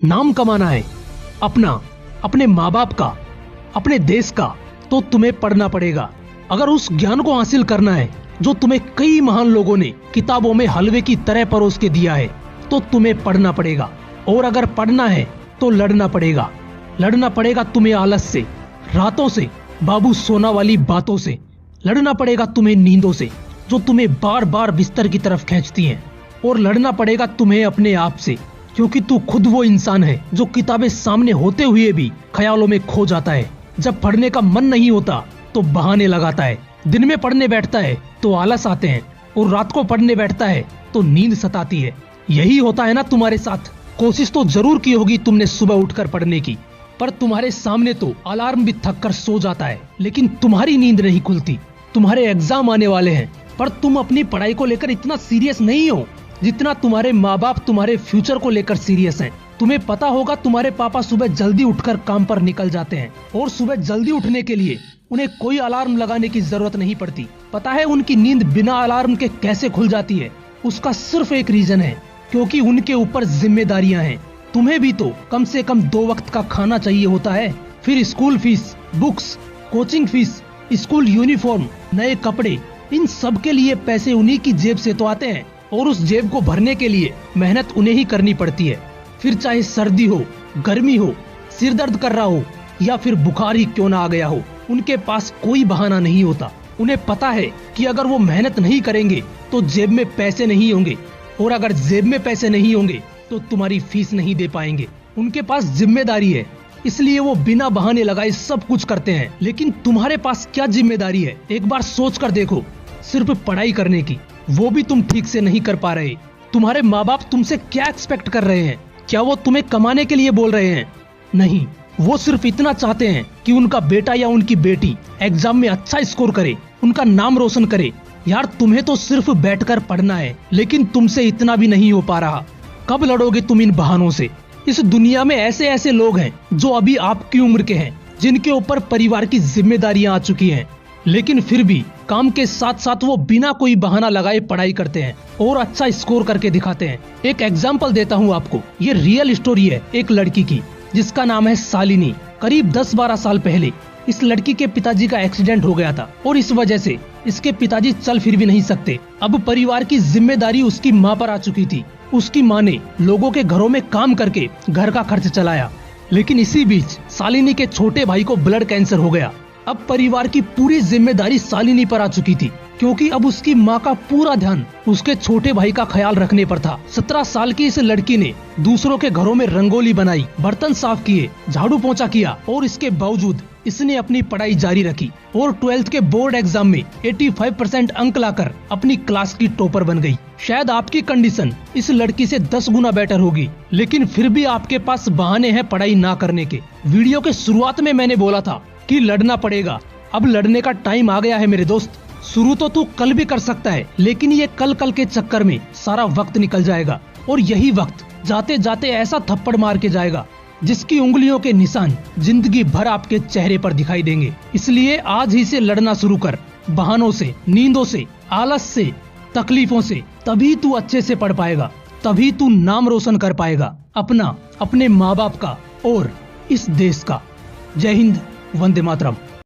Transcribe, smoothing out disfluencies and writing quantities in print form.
नाम कमाना है अपना, अपने माँ बाप का, अपने देश का, तो तुम्हें पढ़ना पड़ेगा। अगर उस ज्ञान को हासिल करना है जो तुम्हें कई महान लोगों ने किताबों में हलवे की तरह परोस के दिया है, तो तुम्हें पढ़ना पड़ेगा। और अगर पढ़ना है तो लड़ना पड़ेगा। लड़ना पड़ेगा तुम्हें आलस से, रातों से, बाबू सोना वाली बातों से। लड़ना पड़ेगा तुम्हें नींदों से जो तुम्हें बार बार बिस्तर की तरफ खींचती हैं। और लड़ना पड़ेगा तुम्हें अपने आप से, क्योंकि तू खुद वो इंसान है जो किताबें सामने होते हुए भी ख्यालों में खो जाता है। जब पढ़ने का मन नहीं होता तो बहाने लगाता है। दिन में पढ़ने बैठता है तो आलस आते हैं, और रात को पढ़ने बैठता है तो नींद सताती है। यही होता है ना तुम्हारे साथ। कोशिश तो जरूर की होगी तुमने सुबह उठकर पढ़ने की, पर तुम्हारे सामने तो अलार्म भी थक कर सो जाता है, लेकिन तुम्हारी नींद नहीं खुलती। तुम्हारे एग्जाम आने वाले हैं, पर तुम अपनी पढ़ाई को लेकर इतना सीरियस नहीं हो जितना तुम्हारे माँ बाप तुम्हारे फ्यूचर को लेकर सीरियस हैं। तुम्हें पता होगा तुम्हारे पापा सुबह जल्दी उठकर काम पर निकल जाते हैं, और सुबह जल्दी उठने के लिए उन्हें कोई अलार्म लगाने की जरूरत नहीं पड़ती। पता है उनकी नींद बिना अलार्म के कैसे खुल जाती है? उसका सिर्फ एक रीजन है, क्योंकि उनके ऊपर जिम्मेदारियां हैं। तुम्हें भी तो कम से कम 2 वक्त का खाना चाहिए होता है, फिर school fees, books, coaching fees, school uniform, नए कपड़े, इन सब के लिए पैसे उन्हीं की जेब से तो आते हैं, और उस जेब को भरने के लिए मेहनत उन्हें ही करनी पड़ती है। फिर चाहे सर्दी हो, गर्मी हो, सिर दर्द कर रहा हो, या फिर बुखार ही क्यों ना आ गया हो, उनके पास कोई बहाना नहीं होता। उन्हें पता है कि अगर वो मेहनत नहीं करेंगे तो जेब में पैसे नहीं होंगे, और अगर जेब में पैसे नहीं होंगे तो तुम्हारी फीस नहीं दे पाएंगे। उनके पास जिम्मेदारी है, इसलिए वो बिना बहाने लगाए सब कुछ करते हैं। लेकिन तुम्हारे पास क्या जिम्मेदारी है? एक बार सोच कर देखो। सिर्फ पढ़ाई करने की, वो भी तुम ठीक से नहीं कर पा रहे। तुम्हारे माँ बाप तुमसे क्या एक्सपेक्ट कर रहे हैं? क्या वो तुम्हें कमाने के लिए बोल रहे हैं? नहीं, वो सिर्फ इतना चाहते हैं कि उनका बेटा या उनकी बेटी एग्जाम में अच्छा स्कोर करे, उनका नाम रोशन करे। यार तुम्हें तो सिर्फ बैठकर पढ़ना है, लेकिन तुमसे इतना भी नहीं हो पा रहा। कब लड़ोगे तुम इन बहानों से? इस दुनिया में ऐसे ऐसे लोग हैं जो अभी आपकी उम्र के हैं, जिनके ऊपर परिवार की जिम्मेदारियां आ चुकी हैं, लेकिन फिर भी काम के साथ साथ वो बिना कोई बहाना लगाए पढ़ाई करते हैं और अच्छा स्कोर करके दिखाते हैं। एक एग्जाम्पल देता हूँ आपको। ये रियल स्टोरी है एक लड़की की, जिसका नाम है शालिनी। करीब 10-12 साल पहले इस लड़की के पिताजी का एक्सीडेंट हो गया था, और इस वजह से इसके पिताजी चल फिर भी नहीं सकते। अब परिवार की जिम्मेदारी उसकी माँ पर आ चुकी थी। उसकी माँ ने लोगों के घरों में काम करके घर का खर्च चलाया, लेकिन इसी बीच शालिनी के छोटे भाई को ब्लड कैंसर हो गया। अब परिवार की पूरी जिम्मेदारी शालिनी पर आ चुकी थी, क्योंकि अब उसकी माँ का पूरा ध्यान उसके छोटे भाई का ख्याल रखने पर था। 17 साल की इस लड़की ने दूसरों के घरों में रंगोली बनाई, बर्तन साफ किए, झाड़ू पोंछा किया, और इसके बावजूद इसने अपनी पढ़ाई जारी रखी और 12th के बोर्ड एग्जाम में 85% अंक लाकर अपनी क्लास की टॉपर बन गई। शायद आपकी कंडीशन इस लड़की से 10 गुना बेटर होगी, लेकिन फिर भी आपके पास बहाने हैं पढ़ाई ना करने के। वीडियो के शुरुआत में मैंने बोला था कि लड़ना पड़ेगा। अब लड़ने का टाइम आ गया है मेरे दोस्त। शुरू तो तू कल भी कर सकता है, लेकिन ये कल कल के चक्कर में सारा वक्त निकल जाएगा, और यही वक्त जाते जाते ऐसा थप्पड़ मार के जाएगा जिसकी उंगलियों के निशान जिंदगी भर आपके चेहरे पर दिखाई देंगे। इसलिए आज ही से लड़ना शुरू कर, बहानों से, नींदों से, आलस से, तकलीफों से। तभी तू अच्छे से पढ़ पाएगा, तभी तू नाम रोशन कर पाएगा अपना, अपने माँ बाप का और इस देश का। जय हिंद, वंदे मातरम।